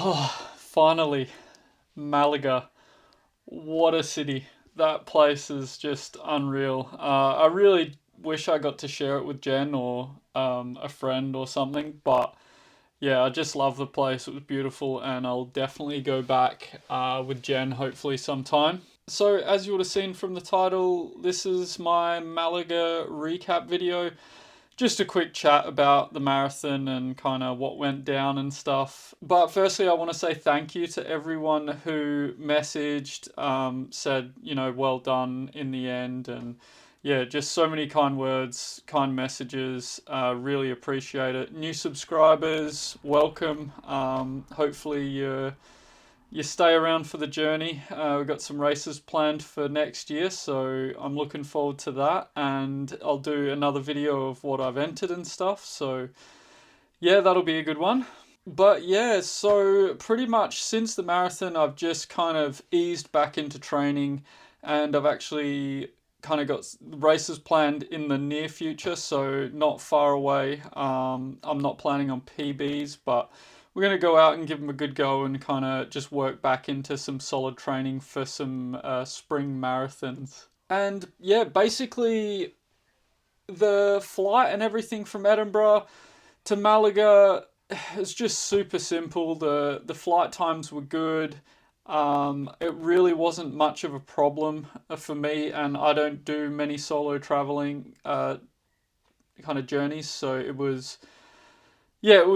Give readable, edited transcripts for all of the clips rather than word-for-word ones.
Oh, finally, Malaga. What a city. That place is just unreal. I really wish I got to share it with Jen or a friend or something, but yeah, I just love the place. It was beautiful, and I'll definitely go back with Jen hopefully sometime. So, as you would have seen from the title, this is my Malaga recap video. Just a quick chat about the marathon and kind of what went down and stuff. But firstly, I want to say thank you to everyone who messaged, said, well done in the end. And yeah, just so many kind words, kind messages. Really appreciate it. New subscribers, welcome. Hopefully, you stay around for the journey. We've got some races planned for next year, so I'm looking forward to that. And I'll do another video of what I've entered and stuff. So, yeah, that'll be a good one. But yeah, so pretty much since the marathon, I've just kind of eased back into training and I've actually kind of got races planned in the near future, so not far away. I'm not planning on PBs, but we're going to go out and give them a good go and kind of just work back into some solid training for some spring marathons. And yeah, basically the flight and everything from Edinburgh to Malaga is just super simple. The flight times were good. It really wasn't much of a problem for me, and I don't do many solo traveling kind of journeys, so it was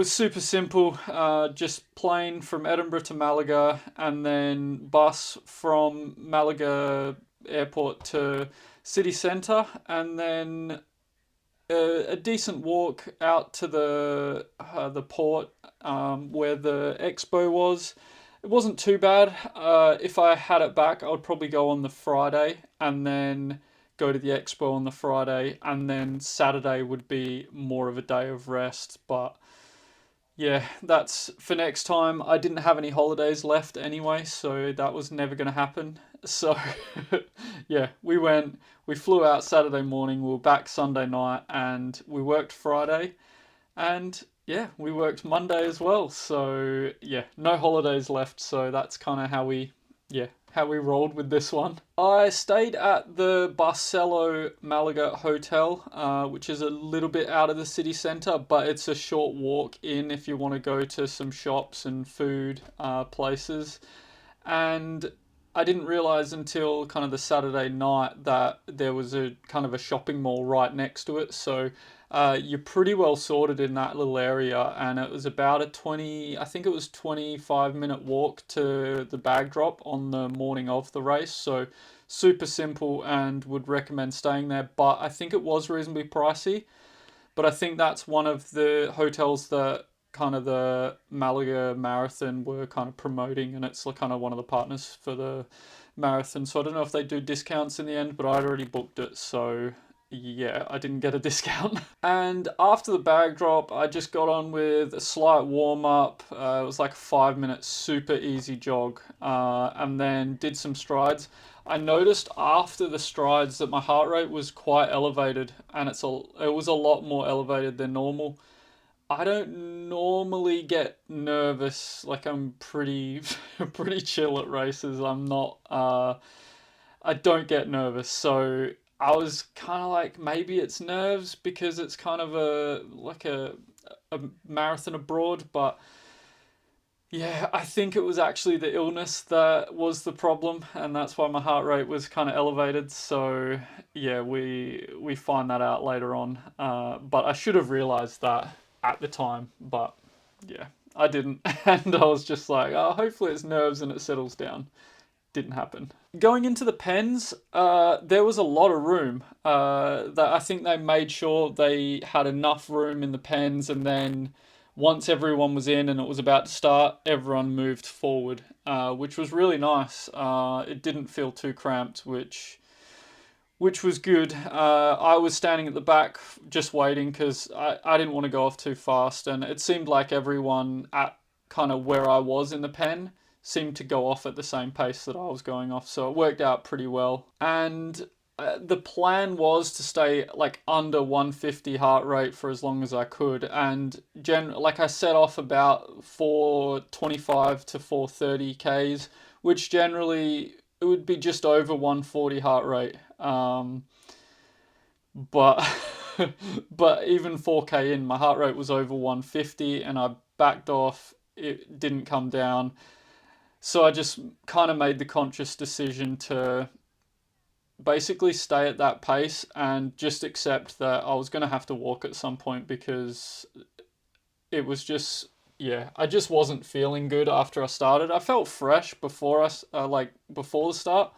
super simple. Just plane from Edinburgh to Malaga, and then bus from Malaga airport to city centre, and then a decent walk out to the port where the expo was. It wasn't too bad. If I had it back, I would probably go on the Friday and then go to the expo on the Friday, and then Saturday would be more of a day of rest. But yeah, that's for next time. I didn't have any holidays left anyway, so that was never going to happen. So, yeah, we flew out Saturday morning, we were back Sunday night, and we worked Friday, and yeah, we worked Monday as well. So, yeah, no holidays left, so that's kind of how we rolled with this one. I stayed at the Barcelo Malaga Hotel, which is a little bit out of the city centre, but it's a short walk in if you want to go to some shops and food places. And I didn't realize until kind of the Saturday night that there was a kind of a shopping mall right next to it. So you're pretty well sorted in that little area, and it was about I think it was 25-minute walk to the bag drop on the morning of the race. So super simple, and would recommend staying there. But I think it was reasonably pricey. But I think that's one of the hotels that kind of the Malaga Marathon were kind of promoting, and it's like kind of one of the partners for the marathon. So I don't know if they do discounts in the end, but I'd already booked it, so yeah, I didn't get a discount. And after the bag drop, I just got on with a slight warm up. It was like a 5 minute super easy jog, and then did some strides. I noticed after the strides that my heart rate was quite elevated, and it was a lot more elevated than normal. I don't normally get nervous. Like I'm pretty pretty chill at races. I don't get nervous. So I was kind of like maybe it's nerves because it's kind of a marathon abroad, but yeah, I think it was actually the illness that was the problem, and that's why my heart rate was kind of elevated. So yeah, we find that out later on. But I should have realized that at the time, but yeah, I didn't, and I was just like, oh, hopefully it's nerves and it settles down. Didn't happen. Going into the pens, there was a lot of room. That I think they made sure they had enough room in the pens, and then once everyone was in and it was about to start, everyone moved forward, which was really nice. It didn't feel too cramped, which was good. I was standing at the back just waiting because I didn't want to go off too fast, and it seemed like everyone at kind of where I was in the pen seemed to go off at the same pace that I was going off, so it worked out pretty well. And the plan was to stay like under 150 heart rate for as long as I could, and like I set off about 425 to 430 k's, which generally it would be just over 140 heart rate. But but even 4k in, my heart rate was over 150, and I backed off. It didn't come down, so I just kind of made the conscious decision to basically stay at that pace and just accept that I was going to have to walk at some point, because it was just, yeah, I just wasn't feeling good after I started. I felt fresh before like before the start,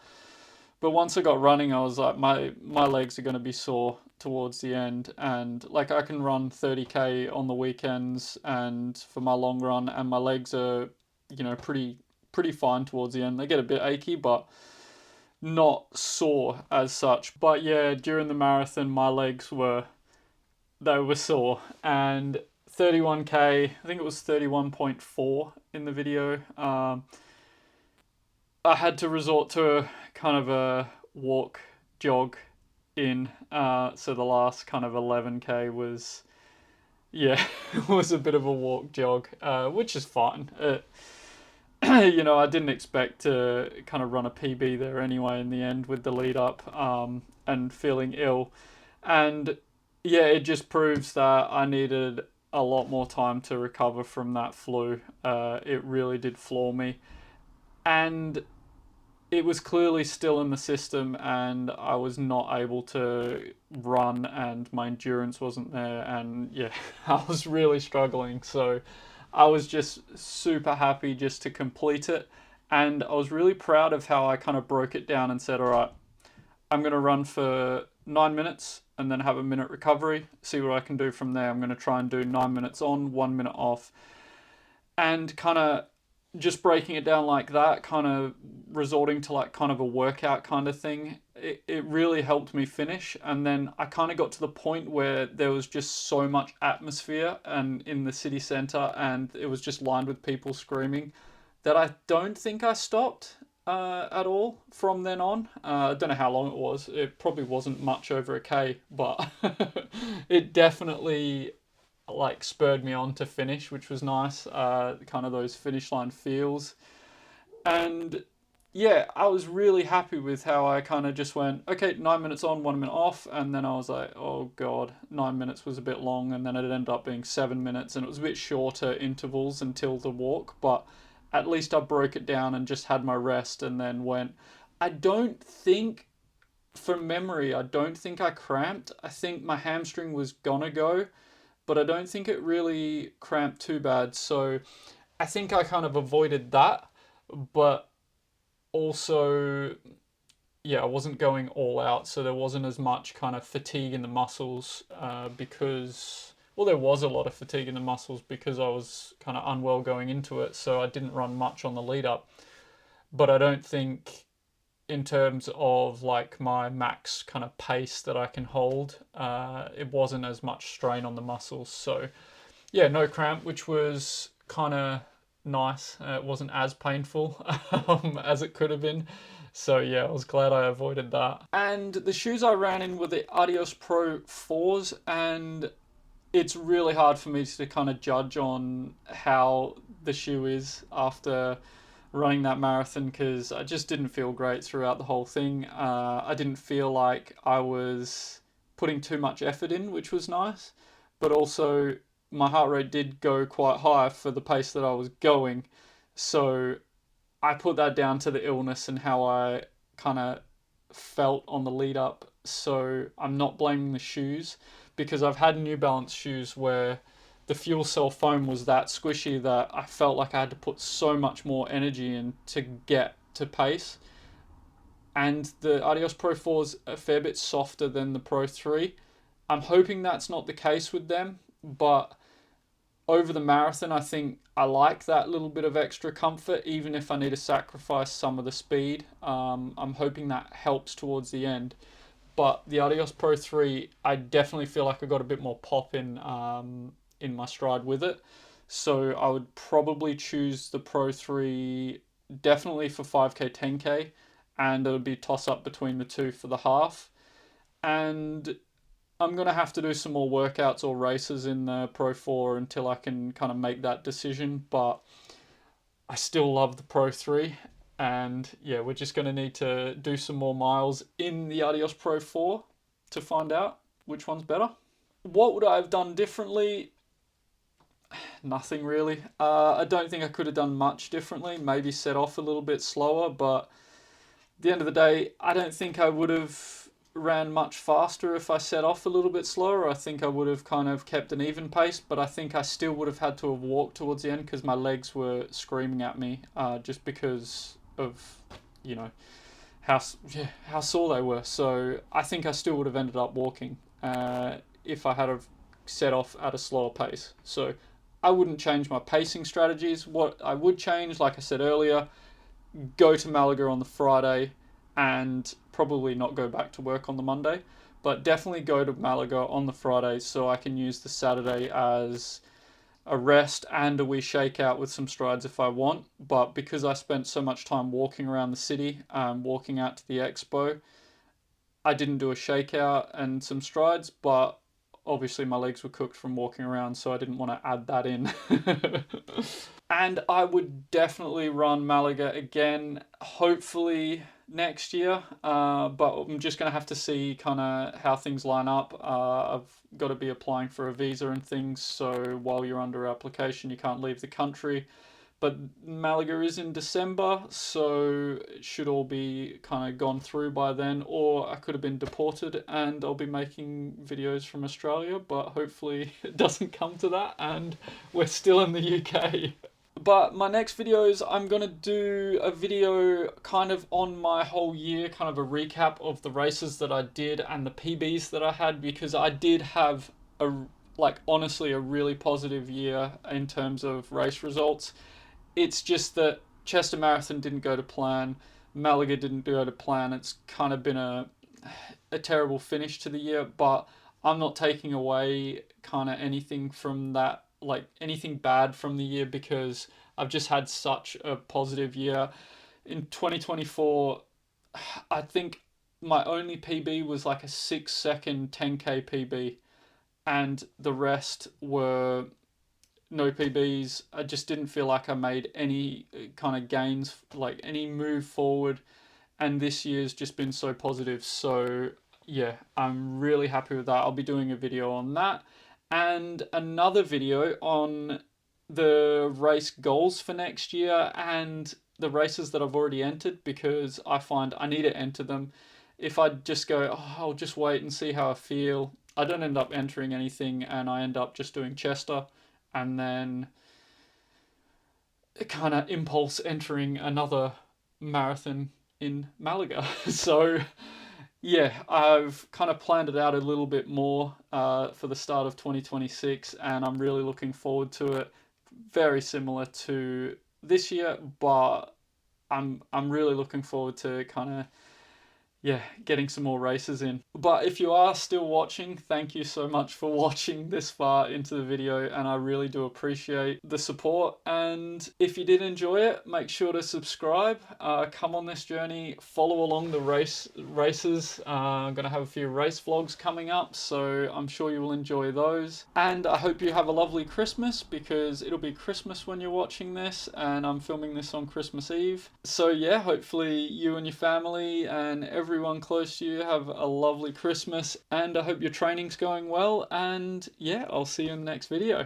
but once I got running, I was like, my legs are going to be sore towards the end, and like I can run 30k on the weekends and for my long run, and my legs are, pretty fine towards the end. They get a bit achy, but not sore as such. But yeah, during the marathon, my legs were sore, and 31k, I think it was 31.4 in the video. I had to resort to a kind of a walk jog in. So the last kind of 11k was, yeah, was a bit of a walk jog, which is fine. I didn't expect to kind of run a PB there anyway in the end with the lead up, and feeling ill. And yeah, it just proves that I needed a lot more time to recover from that flu. It really did floor me. And it was clearly still in the system, and I was not able to run, and my endurance wasn't there, and yeah, I was really struggling. So I was just super happy just to complete it, and I was really proud of how I kind of broke it down and said, all right, I'm going to run for 9 minutes and then have a minute recovery, see what I can do from there. I'm going to try and do 9 minutes on, 1 minute off, and kind of just breaking it down like that, kind of resorting to like kind of a workout kind of thing. It really helped me finish. And then I kind of got to the point where there was just so much atmosphere and in the city centre, and it was just lined with people screaming, that I don't think I stopped at all from then on. I don't know how long it was. It probably wasn't much over a K, but it definitely like spurred me on to finish, which was nice. Kind of those finish line feels. And yeah, I was really happy with how I kind of just went, okay, 9 minutes on, 1 minute off. And then I was like, oh God, 9 minutes was a bit long. And then it ended up being 7 minutes, and it was a bit shorter intervals until the walk. But at least I broke it down and just had my rest, and then went. I don't think, from memory, I don't think I cramped. I think my hamstring was gonna go, but I don't think it really cramped too bad. So I think I kind of avoided that, but also, yeah, I wasn't going all out, so there wasn't as much kind of fatigue in the muscles, because, well, there was a lot of fatigue in the muscles because I was kind of unwell going into it, so I didn't run much on the lead up. But I don't think, in terms of like my max kind of pace that I can hold, it wasn't as much strain on the muscles. So yeah, no cramp, which was kind of nice. It wasn't as painful as it could have been. So yeah, I was glad I avoided that. And the shoes I ran in were the Adios Pro 4s, and it's really hard for me to kind of judge on how the shoe is after running that marathon, because I just didn't feel great throughout the whole thing. I didn't feel like I was putting too much effort in, which was nice, but also my heart rate did go quite high for the pace that I was going. So I put that down to the illness and how I kind of felt on the lead up. So I'm not blaming the shoes, because I've had New Balance shoes where the fuel cell foam was that squishy that I felt like I had to put so much more energy in to get to pace. And the Adios Pro 4 is a fair bit softer than the Pro 3. I'm hoping that's not the case with them, but over the marathon, I think I like that little bit of extra comfort, even if I need to sacrifice some of the speed. I'm hoping that helps towards the end. But the Adios Pro 3, I definitely feel like I got a bit more pop in my stride with it. So I would probably choose the Pro 3 definitely for 5k, 10k, and it would be toss up between the two for the half. and I'm going to have to do some more workouts or races in the Pro 4 until I can kind of make that decision, but I still love the Pro 3. And yeah, we're just going to need to do some more miles in the Adios Pro 4 to find out which one's better. What would I have done differently? Nothing really. I don't think I could have done much differently. Maybe set off a little bit slower, but at the end of the day, I don't think I would have ran much faster if I set off a little bit slower. I think I would have kind of kept an even pace, but I think I still would have had to have walked towards the end because my legs were screaming at me, just because of, you know, how sore they were. So I think I still would have ended up walking if I had have set off at a slower pace. So I wouldn't change my pacing strategies. What I would change, like I said earlier, go to Malaga on the Friday and probably not go back to work on the Monday, but definitely go to Malaga on the Friday so I can use the Saturday as a rest and a wee shakeout with some strides if I want. But because I spent so much time walking around the city, walking out to the expo, I didn't do a shakeout and some strides, but obviously my legs were cooked from walking around, so I didn't want to add that in. And I would definitely run Malaga again, hopefully next year. But I'm just going to have to see kind of how things line up. I've got to be applying for a visa and things, so while you're under application, you can't leave the country. But Malaga is in December, so it should all be kind of gone through by then. Or I could have been deported and I'll be making videos from Australia, but hopefully it doesn't come to that and we're still in the UK. But my next videos, I'm going to do a video kind of on my whole year, kind of a recap of the races that I did and the PBs that I had, because I did have honestly a really positive year in terms of race results. It's just that Chester Marathon didn't go to plan, Malaga didn't go to plan. It's kind of been a terrible finish to the year, but I'm not taking away kind of anything from that, like anything bad from the year, because I've just had such a positive year. In 2024, I think my only PB was like a 6 second 10K PB, and the rest were no PBs. I just didn't feel like I made any kind of gains, like any move forward. And this year's just been so positive. So yeah, I'm really happy with that. I'll be doing a video on that and another video on the race goals for next year and the races that I've already entered, because I find I need to enter them. If I just go, oh, I'll just wait and see how I feel, I don't end up entering anything and I end up just doing Chester and then kind of impulse entering another marathon in Malaga. So yeah, I've kind of planned it out a little bit more for the start of 2026, and I'm really looking forward to it. Very similar to this year, but I'm really looking forward to kind of getting some more races in. But if you are still watching, thank you so much for watching this far into the video, and I really do appreciate the support. And if you did enjoy it, make sure to subscribe. Come on this journey, follow along the races. I'm gonna have a few race vlogs coming up, so I'm sure you will enjoy those. And I hope you have a lovely Christmas, because it'll be Christmas when you're watching this, and I'm filming this on Christmas Eve. So yeah, hopefully you and your family and everyone close to you have a lovely Christmas, and I hope your training's going well, and yeah, I'll see you in the next video.